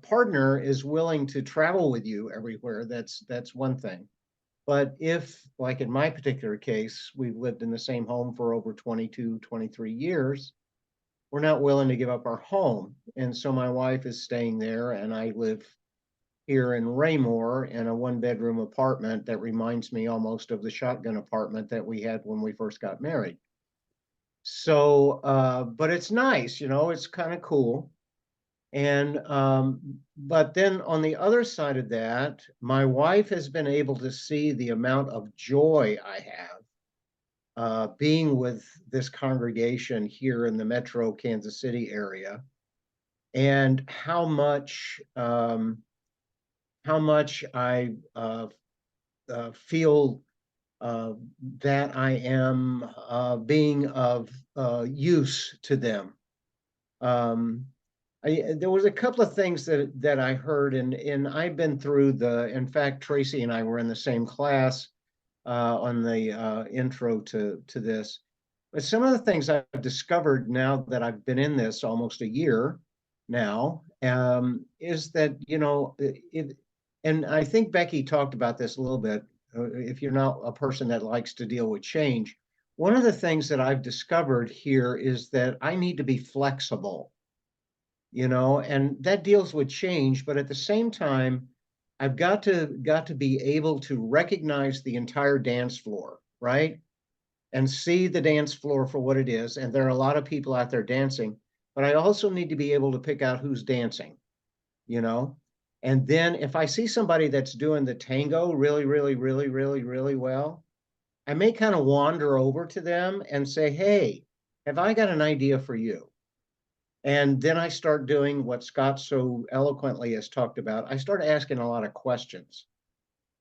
partner is willing to travel with you everywhere, that's one thing. But if, like in my particular case, we've lived in the same home for over 22, 23 years, we're not willing to give up our home. And so my wife is staying there, and I live here in Raymore in a 1-bedroom apartment that reminds me almost of the shotgun apartment that we had when we first got married. So, but it's nice, it's kind of cool. And but then on the other side of that, my wife has been able to see the amount of joy I have being with this congregation here in the metro Kansas City area, and how much I feel that I am being of use to them. There was a couple of things that I heard, and I've been through in fact, Tracy and I were in the same class on the intro to this. But some of the things I've discovered now that I've been in this almost a year now, is that, and I think Becky talked about this a little bit, if you're not a person that likes to deal with change, one of the things that I've discovered here is that I need to be flexible, and that deals with change, but at the same time, I've got to be able to recognize the entire dance floor, right? And see the dance floor for what it is. And there are a lot of people out there dancing, but I also need to be able to pick out who's dancing, And then if I see somebody that's doing the tango really, really, really, really, really well, I may kind of wander over to them and say, hey, have I got an idea for you? And then I start doing what Scott so eloquently has talked about. I start asking a lot of questions.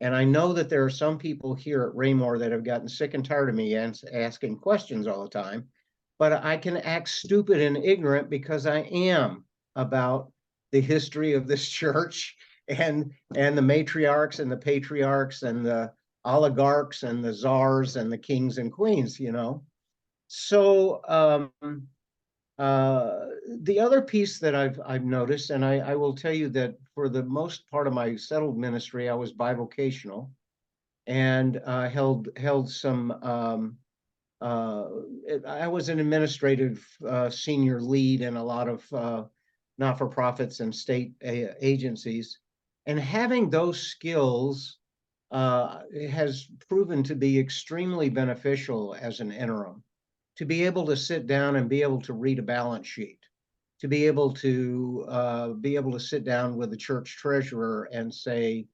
And I know that there are some people here at Raymore that have gotten sick and tired of me asking questions all the time, but I can act stupid and ignorant because I am about the history of this church and the matriarchs and the patriarchs and the oligarchs and the czars and the kings and queens, So the other piece that I've noticed, and I will tell you that for the most part of my settled ministry, I was bivocational and held some. I was an administrative senior lead in a lot of not-for-profits and state agencies, and having those skills has proven to be extremely beneficial as an interim. To be able to sit down and be able to read a balance sheet, to be able to sit down with the church treasurer and say,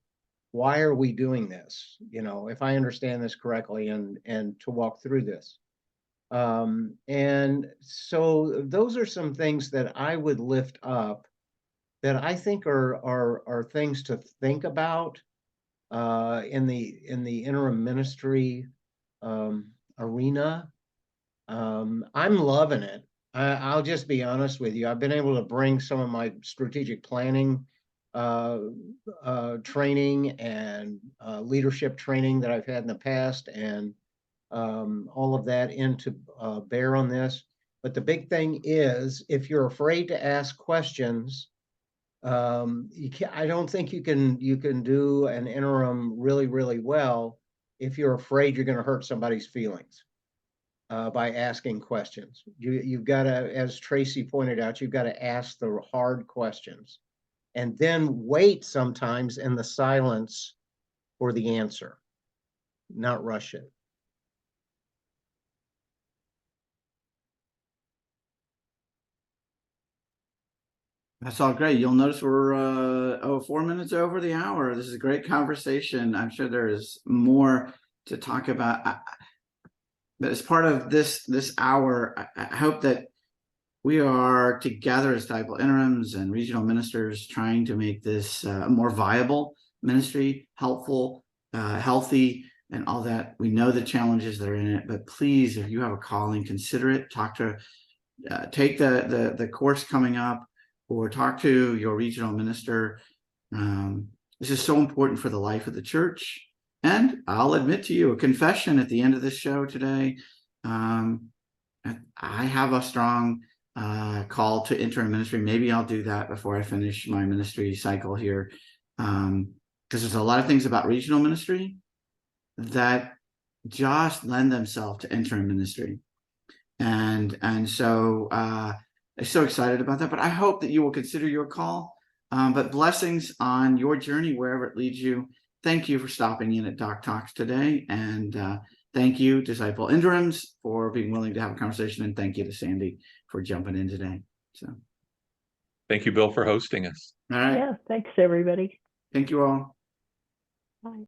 why are we doing this? If I understand this correctly, and to walk through this. And so those are some things that I would lift up that I think are things to think about in the interim ministry arena. I'm loving it. I'll just be honest with you. I've been able to bring some of my strategic planning training and leadership training that I've had in the past, and all of that into bear on this. But the big thing is, if you're afraid to ask questions, I don't think you can do an interim really, really well if you're afraid you're going to hurt somebody's feelings. By asking questions. You've got to, as Tracy pointed out, you've got to ask the hard questions and then wait sometimes in the silence for the answer, not rush it. That's all great. You'll notice we're 4 minutes over the hour. This is a great conversation. I'm sure there is more to talk about. But as part of this hour, I hope that we are together as disciple interims and regional ministers trying to make this a more viable ministry, helpful, healthy, and all that. We know the challenges that are in it, but please, if you have a calling, consider it. Take the course coming up, or talk to your regional minister. This is so important for the life of the church. And I'll admit to you a confession at the end of this show today. I have a strong call to interim ministry. Maybe I'll do that before I finish my ministry cycle here. Because there's a lot of things about regional ministry that just lend themselves to interim ministry. And so I'm so excited about that. But I hope that you will consider your call. But blessings on your journey, wherever it leads you. Thank you for stopping in at DOCTALKs today. And thank you, Disciple Interims, for being willing to have a conversation. And thank you to Sandy for jumping in today. So, Thank you, Bill, for hosting us. all right. Yeah, thanks, everybody. Thank you all. Bye.